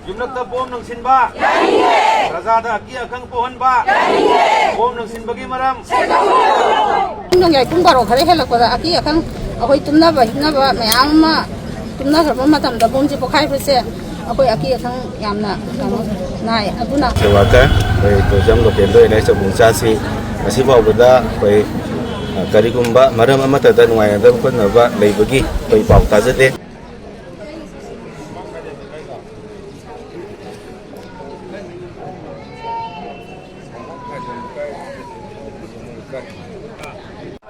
ꯌꯨꯝꯂꯛꯇ bomb ꯅꯪꯁꯤꯟꯕ ꯄ꯭ꯔꯖꯥꯗ ꯑꯀꯤ ꯑꯈꯪ ꯄꯣꯛꯍꯟꯕ ꯕꯣꯝ ꯅꯪꯁꯤꯟꯕꯒꯤ ꯃꯔꯝ ꯅꯣꯡꯌꯥꯏ ꯄꯨꯡ ꯕꯥꯔꯣ ꯈꯔ ꯍꯦꯜꯂꯛꯄꯗ ꯑꯀꯤ ꯑꯈꯪ ꯑꯩꯈꯣꯏ ꯇꯨꯝꯅꯕ ꯍꯤꯞꯅꯕ ꯃꯌꯥꯝ ꯑꯃ ꯇꯨꯝꯅꯈ꯭ꯔꯕ ꯃꯇꯝꯗ ꯕꯣꯝꯁꯦ ꯄꯣꯈꯥꯏꯕꯁꯦ ꯑꯩꯈꯣꯏ ꯑꯀꯤ ꯑꯈꯪ ꯌꯥꯝꯅ ꯅꯥꯏ ꯑꯗꯨꯅ ꯋꯥꯀꯔ ꯑꯩꯈꯣꯏ ꯇꯨꯔꯤꯖꯝ ꯂꯣꯀꯦꯜꯗ ꯑꯣꯏꯅ ꯆꯕꯨꯡꯆꯥꯁꯤ ꯉꯁꯤ ꯐꯥꯎꯕꯗ ꯑꯩꯈꯣꯏ ꯀꯔꯤꯒꯨꯝꯕ ꯃꯔꯝ ꯑꯃꯠꯇꯗ ꯅꯨꯡꯉꯥꯏꯅꯗꯕ ꯈꯣꯠꯅꯕ ꯂꯩꯕꯒꯤ ꯑꯩꯈꯣꯏ ꯄꯥꯎ ꯇꯥꯖꯗꯦ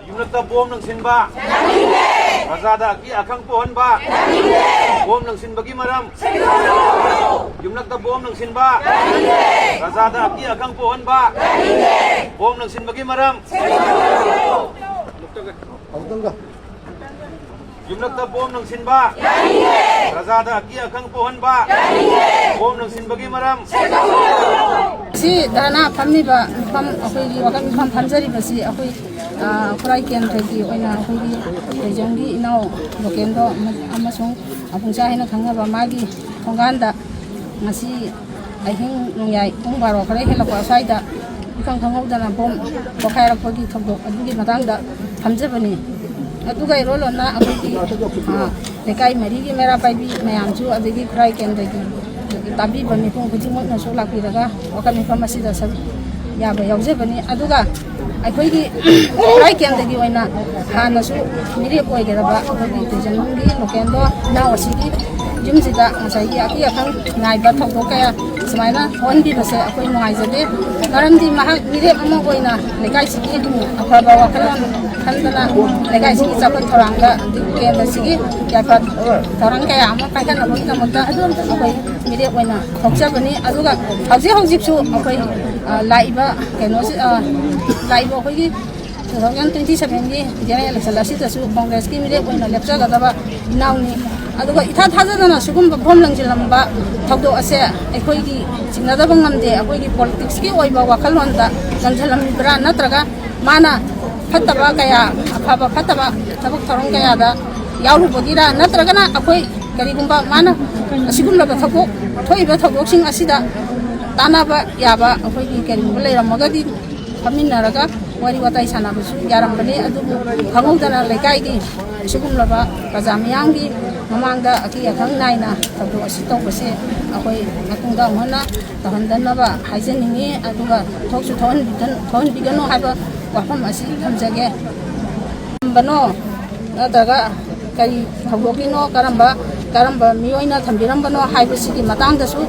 ꯌꯨꯝꯂꯛꯇ ꯕꯣꯝ ꯅꯪꯁꯤꯟꯕ ꯄ꯭ꯔꯖꯥꯗ ꯑꯀꯤ ꯑꯈꯪ ꯄꯣꯛꯍꯟꯕ ꯕꯣꯝ ꯅꯪꯁꯤꯟꯕꯒꯤ ꯃꯔꯝ ꯌꯨꯝꯂꯛꯇ ꯕꯣꯝ ꯅꯪꯁꯤꯟꯕ ꯄ꯭ꯔꯖꯥꯗ ꯑꯀꯤ ꯑꯈꯪ ꯄꯣꯛꯍꯟꯕ ꯕꯣꯝ ꯅꯪꯁꯤꯟꯕꯒꯤ ꯃꯔꯝ ꯌꯨꯝꯂꯛꯇ ꯕꯣꯝ ꯅꯪꯁꯤꯟꯕ ꯄ꯭ꯔꯖꯥꯗ ꯑꯀꯤ ꯑꯈꯪ ꯄꯣꯛꯍꯟꯕ ꯕꯣꯝ ꯅꯪꯁꯤꯟꯕꯒꯤ ꯃꯔꯝ ꯁꯤ ꯙꯔꯅꯥ ꯐꯝꯂꯤꯕ ꯃꯐꯝ ꯑꯩꯈꯣꯏꯒꯤ ꯋꯥꯀꯠ ꯃꯐꯝ ꯐꯝꯖꯔꯤꯕꯁꯤ ꯑꯩꯈꯣꯏ ꯈꯨꯔꯥꯏ ꯀꯦꯟꯗ꯭ꯔꯒꯤ ꯑꯣꯏꯅ ꯑꯩꯈꯣꯏꯒꯤ ꯇꯨꯔꯤꯖꯝꯒꯤ ꯏꯅꯥꯎ ꯂꯣꯀꯦꯜꯗꯣ ꯑꯃꯁꯨꯡ ꯑꯕꯨꯡꯆꯥ ꯍꯥꯏꯅ ꯈꯪꯅꯕ ꯃꯥꯒꯤ ꯊꯣꯡꯒꯥꯟꯗ ꯉꯁꯤ ꯑꯍꯤꯡ ꯅꯣꯡꯌꯥꯏ ꯄꯨꯡ ꯕꯥꯔꯣ ꯈꯔ ꯍꯦꯜꯂꯛꯄ ꯑꯁ꯭ꯋꯥꯏꯗ ꯏꯈꯪ ꯈꯪꯍꯧꯗꯅ ꯕꯣꯝ ꯄꯣꯈꯥꯏꯔꯛꯄꯒꯤ ꯊꯧꯗꯣꯛ ꯑꯗꯨꯒꯤ ꯃꯇꯥꯡꯗ ꯐꯝꯖꯕꯅꯤ ꯑꯗꯨꯒ ꯏꯔꯣꯜꯂꯣꯟꯅ ꯑꯩꯈꯣꯏꯒꯤ ꯂꯩꯀꯥꯏ ꯃꯔꯤꯒꯤ ꯃꯩꯔꯥ ꯄꯥꯏꯕꯤ ꯃꯌꯥꯝꯁꯨ ꯑꯗꯒꯤ ꯈꯨꯔꯥꯏ ꯀꯦꯟꯗ꯭ꯔꯒꯤ ꯇꯥꯕꯤꯕ ꯃꯤꯄꯨꯝ ꯈꯨꯗꯤꯡꯃꯛꯅꯁꯨ ꯂꯥꯛꯄꯤꯔꯒ ꯋꯥꯀꯠ ꯃꯤꯐꯝ ꯑꯁꯤꯗ ꯁꯔꯨꯛ ꯌꯥꯕ ꯌꯥꯎꯖꯕꯅꯤ ꯑꯗꯨꯒ ꯑꯩꯈꯣꯏꯒꯤ ꯈꯨꯔꯥꯏ ꯀꯦꯟꯗ꯭ꯔꯒꯤ ꯑꯣꯏꯅ ꯍꯥꯟꯅꯁꯨ ꯃꯤꯔꯦꯞ ꯑꯣꯏꯒꯗꯕ ꯑꯩꯈꯣꯏꯒꯤ ꯇꯨꯔꯤꯖꯝꯒꯤ ꯂꯣꯀꯦꯜꯗꯣ ꯏꯅꯥꯎ ꯑꯁꯤꯒꯤ ꯌꯨꯝꯁꯤꯗ ꯉꯁꯥꯏꯒꯤ ꯑꯀꯤ ꯑꯈꯪ ꯅꯥꯏꯕ ꯊꯧꯗꯣꯛ ꯀꯌꯥ ꯁꯨꯃꯥꯏꯅ ꯊꯣꯛꯍꯟꯕꯤꯕꯁꯦ ꯑꯩꯈꯣꯏ ꯅꯨꯡꯉꯥꯏꯖꯗꯦ ꯃꯔꯝꯗꯤ ꯃꯍꯥꯛ ꯃꯤꯔꯦꯞ ꯑꯃ ꯑꯣꯏꯅ ꯂꯩꯀꯥꯏꯁꯤꯒꯤ ꯑꯐꯕ ꯋꯥꯈꯜꯂꯣꯟ ꯈꯟꯗꯅ ꯂꯩꯀꯥꯏꯁꯤꯒꯤ ꯆꯥꯎꯈꯠ ꯊꯧꯔꯥꯡꯗ ꯀꯦꯟꯗ꯭ꯔꯁꯤꯒꯤ ꯌꯥꯏꯐ ꯊꯧꯔꯥꯡ ꯀꯌꯥ ꯑꯃ ꯄꯥꯏꯈꯠꯅꯕꯒꯤꯗꯃꯛꯇ ꯑꯩꯈꯣꯏ ꯃꯤꯔꯦꯞ ꯑꯣꯏꯅ ꯊꯣꯛꯆꯕꯅꯤ ꯑꯗꯨꯒ ꯍꯧꯖꯤꯛꯁꯨ ꯑꯩꯈꯣꯏ ꯂꯥꯛꯏꯕ ꯀꯩꯅꯣꯁꯤ ꯂꯥꯛꯏꯕ ꯑꯩꯈꯣꯏꯒꯤ 2027ꯒꯤ ꯖꯦꯅꯔꯦꯜ ꯏꯂꯦꯛꯁꯟ ꯑꯁꯤꯗꯁꯨ ꯀꯣꯡꯒ꯭ꯔꯦꯁꯀꯤ ꯃꯤꯔꯦꯞ ꯑꯣꯏꯅ ꯂꯦꯞꯆꯒꯗꯕ ꯏꯅꯥꯎꯅꯤ ꯑꯗꯨꯒ ꯏꯊꯥ ꯊꯥꯖꯗꯅ ꯁꯤꯒꯨꯝꯕ ꯕꯣꯝ ꯂꯪꯁꯤꯜꯂꯝꯕ ꯊꯧꯗꯣꯛ ꯑꯁꯦ ꯑꯩꯈꯣꯏꯒꯤ ꯆꯤꯡꯅꯗꯕ ꯉꯝꯗꯦ ꯑꯩꯈꯣꯏꯒꯤ ꯄꯣꯂꯤꯇꯤꯛꯁꯀꯤ ꯑꯣꯏꯕ ꯋꯥꯈꯜꯂꯣꯟꯗ ꯂꯪꯁꯤꯜꯂꯝꯃꯤꯕ꯭ꯔꯥ ꯅꯠꯇ꯭ꯔꯒ ꯃꯥꯅ ꯐꯠꯇꯕ ꯀꯌꯥ ꯑꯐꯕ ꯐꯠꯇꯕ ꯊꯕꯛ ꯊꯧꯔꯝ ꯀꯌꯥꯗ ꯌꯥꯎꯔꯨꯕꯒꯤꯔ ꯅꯠꯇ꯭ꯔꯒꯅ ꯑꯩꯈꯣꯏ ꯀꯔꯤꯒꯨꯝꯕ ꯃꯥꯅ ꯑꯁꯤꯒꯨꯝꯂꯕ ꯊꯣꯛꯏꯕ ꯊꯧꯗꯣꯛꯁꯤꯡ ꯑꯁꯤꯗ ꯇꯥꯟꯅꯕ ꯌꯥꯕ ꯑꯩꯈꯣꯏꯒꯤ ꯀꯔꯤꯒꯨꯝꯕ ꯂꯩꯔꯝꯃꯒꯗꯤ ꯐꯝꯃꯤꯟꯅꯔꯒ ꯋꯥꯔꯤ ꯋꯥꯇꯥꯏ ꯁꯥꯟꯅꯕꯁꯨ ꯌꯥꯔꯝꯕꯅꯤ ꯑꯗꯨꯕꯨ ꯈꯪꯍꯧꯗꯅ ꯂꯩꯀꯥꯏꯒꯤ ꯑꯁꯤꯒꯨꯝꯂꯕ ꯄ꯭ꯔꯖꯥ ꯃꯤꯌꯥꯝꯒꯤ ꯃꯃꯥꯡꯗ ꯑꯀꯤ ꯑꯈꯪ ꯅꯥꯏꯅ ꯊꯧꯗꯣꯛ ꯑꯁꯤ ꯇꯧꯕꯁꯦ ꯑꯩꯈꯣꯏ ꯃꯇꯨꯡꯗ ꯑꯃꯨꯛ ꯍꯟꯅ ꯇꯧꯍꯟꯗꯅꯕ ꯍꯥꯏꯖꯅꯤꯡꯉꯤ ꯑꯗꯨꯒ ꯊꯣꯛꯁꯨ ꯊꯣꯛꯍꯟꯕꯤꯒꯅꯨ ꯍꯥꯏꯕ ꯋꯥꯐꯝ ꯑꯁꯤ ꯊꯝꯖꯒꯦ ꯊꯝꯕꯅꯣ ꯅꯠꯇ꯭ꯔꯒ ꯀꯔꯤ ꯊꯧꯗꯣꯛꯀꯤꯅꯣ ꯀꯔꯝꯕ ꯃꯤꯑꯣꯏꯅ ꯊꯝꯕꯤꯔꯝꯕꯅꯣ ꯍꯥꯏꯕꯁꯤꯒꯤ ꯃꯇꯥꯡꯗꯁꯨ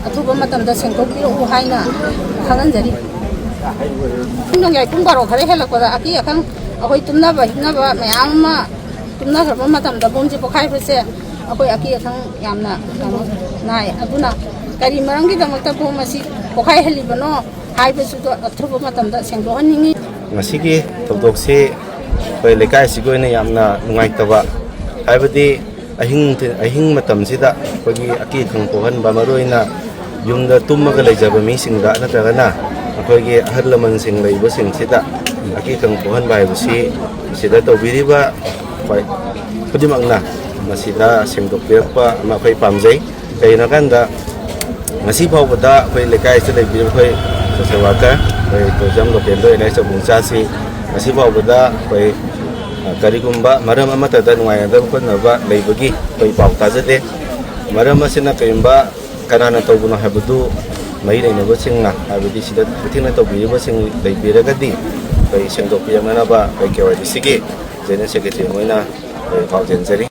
ꯑꯊꯨꯕ ꯃꯇꯝꯗ ꯁꯦꯡꯗꯣꯛꯄꯤꯔꯛꯎ ꯍꯥꯏꯅ ꯈꯪꯍꯟꯖꯔꯤ ꯅꯣꯡꯌꯥꯏ ꯄꯨꯡ ꯕꯥꯔꯣ ꯈꯔ ꯍꯦꯜꯂꯛꯄꯗ ꯑꯀꯤ ꯑꯈꯪ ꯑꯩꯈꯣꯏ ꯇꯨꯝꯅꯕ ꯍꯤꯞꯅꯕ ꯃꯌꯥꯝ ꯑꯃ ꯇꯨꯝꯅꯈ꯭ꯔꯕ ꯃꯇꯝꯗ ꯕꯣꯝꯁꯦ ꯄꯣꯈꯥꯏꯕꯁꯦ ꯑꯩꯈꯣꯏ ꯑꯀꯤ ꯑꯈꯪ ꯌꯥꯝꯅ ꯅꯥꯏ ꯑꯗꯨꯅ ꯀꯔꯤ ꯃꯔꯝꯒꯤꯗꯃꯛꯇ ꯕꯣꯝ ꯑꯁꯤ ꯄꯣꯈꯥꯏꯍꯜꯂꯤꯕꯅꯣ ꯍꯥꯏꯕꯁꯨ ꯑꯊꯨꯕ ꯃꯇꯝꯗ ꯁꯦꯡꯗꯣꯛꯍꯟꯅꯤꯡꯉꯤ ꯉꯁꯤꯒꯤ ꯊꯧꯗꯣꯛꯁꯤ ꯑꯩꯈꯣꯏ ꯂꯩꯀꯥꯏꯁꯤꯒꯤ ꯑꯣꯏꯅ ꯌꯥꯝꯅ ꯅꯨꯡꯉꯥꯏꯇꯕ ꯍꯥꯏꯕꯗꯤ ꯑꯍꯤꯡ ꯃꯇꯝꯁꯤꯗ ꯑꯩꯈꯣꯏꯒꯤ ꯑꯀꯤ ꯑꯈꯪ ꯄꯣꯛꯍꯟꯕ ꯃꯔꯨꯑꯣꯏꯅ ꯌꯨꯝꯗ ꯇꯨꯝꯃꯒ ꯂꯩꯖꯕ ꯃꯤꯁꯤꯡꯗ ꯅꯠꯇ꯭ꯔꯒꯅ ꯑꯩꯈꯣꯏꯒꯤ ꯑꯍꯜ ꯂꯃꯟꯁꯤꯡ ꯂꯩꯕꯁꯤꯡꯁꯤꯗ ꯑꯀꯤ ꯑꯈꯪ ꯄꯣꯛꯍꯟꯕ ꯍꯥꯏꯕꯁꯤ ꯁꯤꯗ ꯇꯧꯕꯤꯔꯤꯕ ꯈꯨꯗꯤꯡꯃꯛꯅ ꯃꯁꯤꯗ ꯁꯦꯡꯗꯣꯛꯄꯤꯔꯛꯄ ꯑꯃ ꯑꯩꯈꯣꯏ ꯄꯥꯝꯖꯩ ꯀꯩꯒꯤꯅꯣ ꯍꯥꯏꯀꯥꯟꯗ ꯉꯁꯤ ꯐꯥꯎꯕꯗ ꯑꯩꯈꯣꯏ ꯂꯩꯀꯥꯏꯁꯤꯗ ꯂꯩꯕꯤꯔꯤꯕ ꯑꯩꯈꯣꯏ ꯁꯣꯁꯦꯜ ꯋꯥꯔꯀꯔ ꯑꯩꯈꯣꯏ ꯇꯨꯔꯤꯖꯝ ꯂꯣꯀꯦꯜꯗ ꯑꯣꯏꯅ ꯆꯕꯨꯡꯆꯥꯁꯤ ꯉꯁꯤ ꯐꯥꯎꯕꯗ ꯑꯩꯈꯣꯏ ꯀꯔꯤꯒꯨꯝꯕ ꯃꯔꯝ ꯑꯃꯠꯇꯗ ꯅꯨꯡꯉꯥꯏꯅꯗꯕ ꯈꯣꯠꯅꯕ ꯂꯩꯕꯒꯤ ꯑꯩꯈꯣই ꯄꯥꯎ ꯇꯥꯖꯗꯦ ꯃꯔꯝ ꯑꯁꯤꯅ ꯀꯔꯤꯒꯨꯝꯕ ꯀꯅꯥꯅ ꯇꯧꯕꯅꯣ ꯍꯥꯏꯕꯗꯨ ꯃꯔꯤ ꯂꯩꯅꯕꯁꯤꯡꯅ ꯍꯥꯏꯕꯗꯤ ꯁꯤꯗ ꯈꯨꯊꯦꯡꯅ ꯇꯧꯕꯤꯔꯤꯕꯁꯤꯡ ꯂꯩꯕꯤꯔꯒꯗꯤ ꯑꯩꯈꯣꯏ ꯁꯦꯡꯗꯣꯛꯄꯤꯔꯛꯅꯅꯕ ꯑꯩꯈꯣꯏ KYDCꯒꯤ ꯖꯦꯅꯔꯦꯜ ꯁꯦꯀ꯭ꯔꯦꯇꯔꯤ ꯑꯣꯏꯅ ꯑꯩꯈꯣꯏ ꯄꯥꯎꯖꯦꯟꯖꯔꯤ